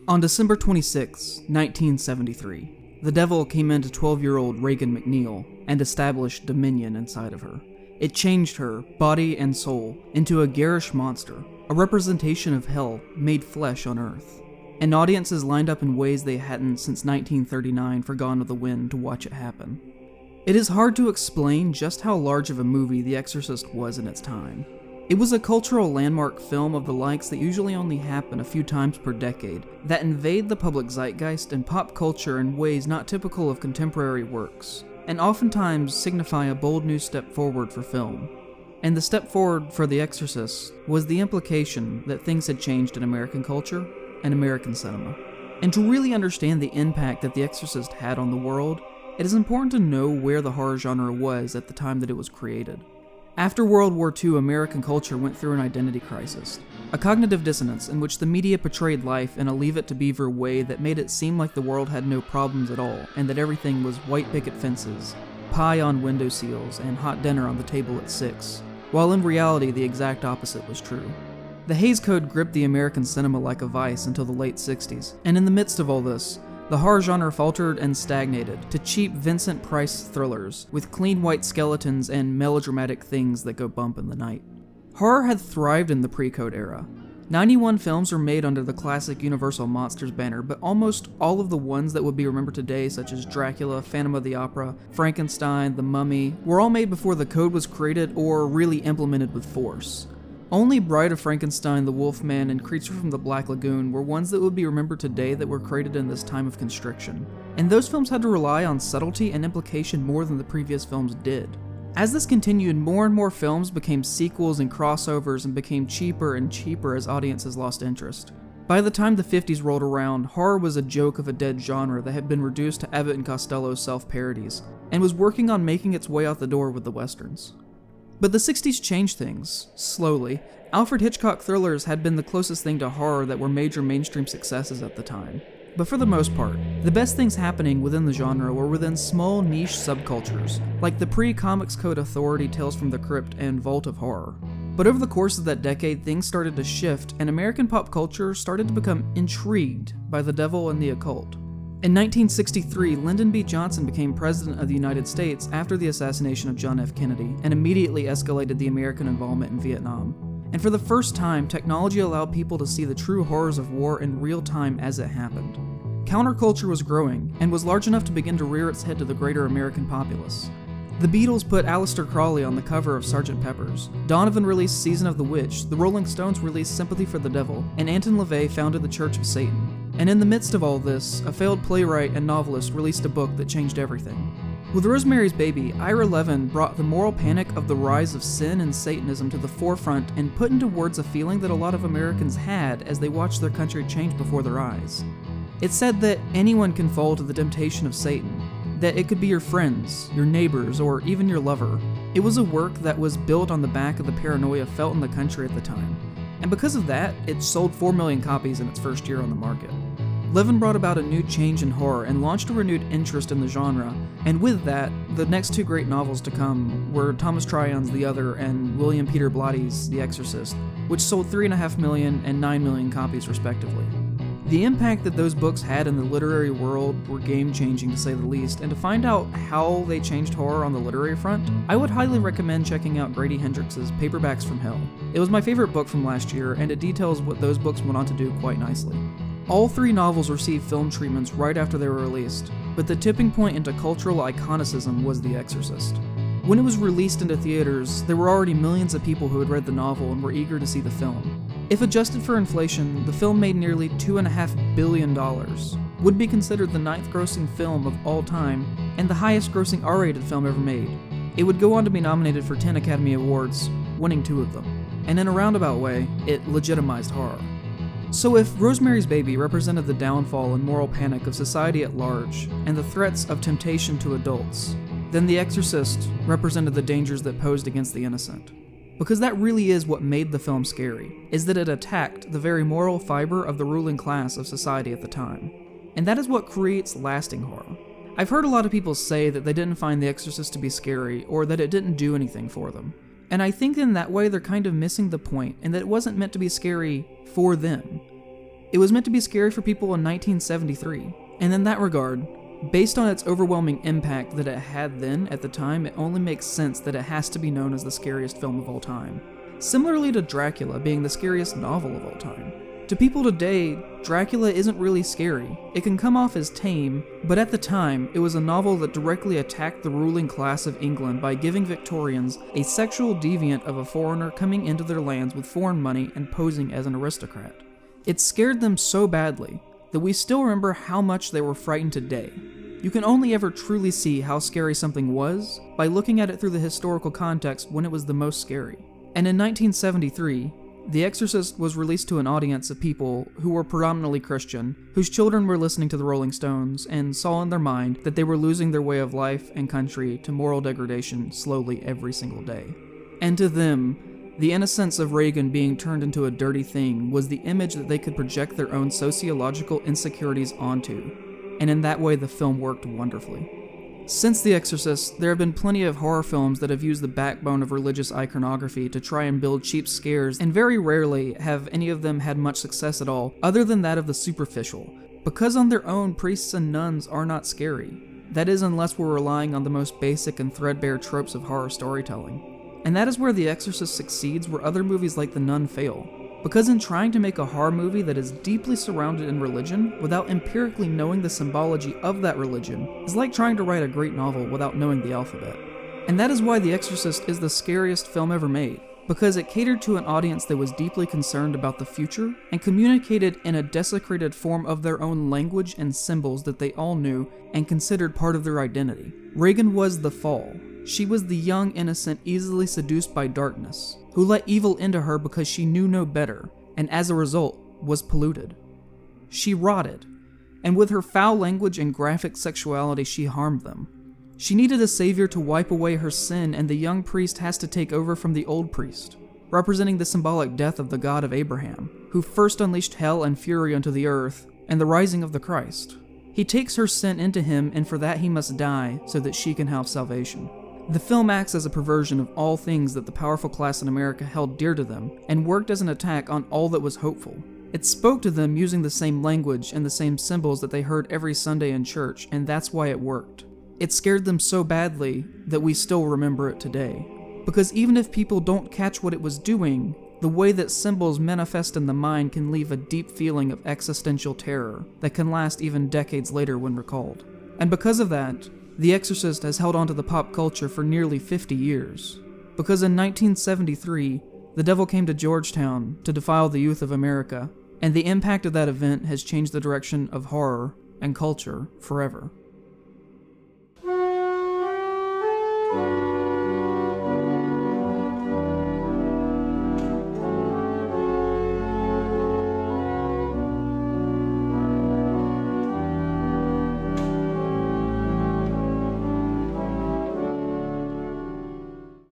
On December 26, 1973, the devil came into 12-year-old Reagan McNeil and established dominion inside of her. It changed her, body and soul, into a garish monster, a representation of hell made flesh on earth. And audiences lined up in ways they hadn't since 1939 for Gone with the Wind to watch it happen. It is hard to explain just how large of a movie The Exorcist was in its time. It was a cultural landmark film of the likes that usually only happen a few times per decade, that invade the public zeitgeist and pop culture in ways not typical of contemporary works, and oftentimes signify a bold new step forward for film. And the step forward for The Exorcist was the implication that things had changed in American culture and American cinema. And to really understand the impact that The Exorcist had on the world, it is important to know where the horror genre was at the time that it was created. After World War II, American culture went through an identity crisis, a cognitive dissonance in which the media portrayed life in a Leave It to Beaver way that made it seem like the world had no problems at all, and that everything was white picket fences, pie on window sills, and hot dinner on the table at 6, while in reality the exact opposite was true. The Hays Code gripped the American cinema like a vice until the late 60s, and in the midst of all this, the horror genre faltered and stagnated to cheap Vincent Price thrillers with clean white skeletons and melodramatic things that go bump in the night. Horror had thrived in the pre-Code era. 91 films were made under the classic Universal Monsters banner, but almost all of the ones that would be remembered today, such as Dracula, Phantom of the Opera, Frankenstein, The Mummy, were all made before the Code was created or really implemented with force. Only Bride of Frankenstein, The Wolfman, and Creature from the Black Lagoon were ones that would be remembered today that were created in this time of constriction. And those films had to rely on subtlety and implication more than the previous films did. As this continued, more and more films became sequels and crossovers and became cheaper and cheaper as audiences lost interest. By the time the 50s rolled around, horror was a joke of a dead genre that had been reduced to Abbott and Costello's self-parodies, and was working on making its way out the door with the westerns. But the 60s changed things, slowly. Alfred Hitchcock thrillers had been the closest thing to horror that were major mainstream successes at the time. But for the most part, the best things happening within the genre were within small niche subcultures, like the pre-Comics Code Authority Tales from the Crypt and Vault of Horror. But over the course of that decade, things started to shift, and American pop culture started to become intrigued by the devil and the occult. In 1963, Lyndon B. Johnson became President of the United States after the assassination of John F. Kennedy, and immediately escalated the American involvement in Vietnam. And for the first time, technology allowed people to see the true horrors of war in real time as it happened. Counterculture was growing, and was large enough to begin to rear its head to the greater American populace. The Beatles put Aleister Crowley on the cover of Sgt. Pepper's. Donovan released Season of the Witch, the Rolling Stones released Sympathy for the Devil, and Anton LaVey founded the Church of Satan. And in the midst of all this, a failed playwright and novelist released a book that changed everything. With Rosemary's Baby, Ira Levin brought the moral panic of the rise of sin and Satanism to the forefront and put into words a feeling that a lot of Americans had as they watched their country change before their eyes. It said that anyone can fall to the temptation of Satan, that it could be your friends, your neighbors, or even your lover. It was a work that was built on the back of the paranoia felt in the country at the time. And because of that, it sold 4 million copies in its first year on the market. Levin brought about a new change in horror and launched a renewed interest in the genre, and with that, the next two great novels to come were Thomas Tryon's The Other and William Peter Blatty's The Exorcist, which sold 3.5 million and 9 million copies respectively. The impact that those books had in the literary world were game-changing to say the least, and to find out how they changed horror on the literary front, I would highly recommend checking out Grady Hendrix's Paperbacks from Hell. It was my favorite book from last year, and it details what those books went on to do quite nicely. All 3 novels received film treatments right after they were released, but the tipping point into cultural iconicism was The Exorcist. When it was released into theaters, there were already millions of people who had read the novel and were eager to see the film. If adjusted for inflation, the film made nearly $2.5 billion, would be considered the 9th grossing film of all time, and the highest grossing R-rated film ever made. It would go on to be nominated for 10 Academy Awards, winning 2 of them. And in a roundabout way, it legitimized horror. So if Rosemary's Baby represented the downfall and moral panic of society at large, and the threats of temptation to adults, then The Exorcist represented the dangers that posed against the innocent. Because that really is what made the film scary, is that it attacked the very moral fiber of the ruling class of society at the time. And that is what creates lasting horror. I've heard a lot of people say that they didn't find The Exorcist to be scary, or that it didn't do anything for them. And I think in that way they're kind of missing the point, and that it wasn't meant to be scary for them. It was meant to be scary for people in 1973, and in that regard, based on its overwhelming impact that it had then at the time, it only makes sense that it has to be known as the scariest film of all time. Similarly to Dracula being the scariest novel of all time. To people today, Dracula isn't really scary. It can come off as tame, but at the time, it was a novel that directly attacked the ruling class of England by giving Victorians a sexual deviant of a foreigner coming into their lands with foreign money and posing as an aristocrat. It scared them so badly that we still remember how much they were frightened today. You can only ever truly see how scary something was by looking at it through the historical context when it was the most scary. And in 1973, The Exorcist was released to an audience of people who were predominantly Christian, whose children were listening to the Rolling Stones and saw in their mind that they were losing their way of life and country to moral degradation slowly every single day. And to them, the innocence of Reagan being turned into a dirty thing was the image that they could project their own sociological insecurities onto, and in that way the film worked wonderfully. Since The Exorcist, there have been plenty of horror films that have used the backbone of religious iconography to try and build cheap scares, and very rarely have any of them had much success at all, other than that of the superficial. Because on their own, priests and nuns are not scary. That is, unless we're relying on the most basic and threadbare tropes of horror storytelling. And that is where The Exorcist succeeds where other movies like The Nun fail. Because in trying to make a horror movie that is deeply surrounded in religion without empirically knowing the symbology of that religion is like trying to write a great novel without knowing the alphabet. And that is why The Exorcist is the scariest film ever made, because it catered to an audience that was deeply concerned about the future and communicated in a desecrated form of their own language and symbols that they all knew and considered part of their identity. Reagan was the fall. She was the young, innocent, easily seduced by darkness, who let evil into her because she knew no better, and as a result, was polluted. She rotted, and with her foul language and graphic sexuality she harmed them. She needed a savior to wipe away her sin, and the young priest has to take over from the old priest, representing the symbolic death of the God of Abraham, who first unleashed hell and fury onto the earth, and the rising of the Christ. He takes her sin into him, and for that he must die so that she can have salvation. The film acts as a perversion of all things that the powerful class in America held dear to them, and worked as an attack on all that was hopeful. It spoke to them using the same language and the same symbols that they heard every Sunday in church, and that's why it worked. It scared them so badly that we still remember it today. Because even if people don't catch what it was doing, the way that symbols manifest in the mind can leave a deep feeling of existential terror that can last even decades later when recalled. And because of that, The Exorcist has held on to the pop culture for nearly 50 years. Because in 1973, the devil came to Georgetown to defile the youth of America, and the impact of that event has changed the direction of horror and culture forever.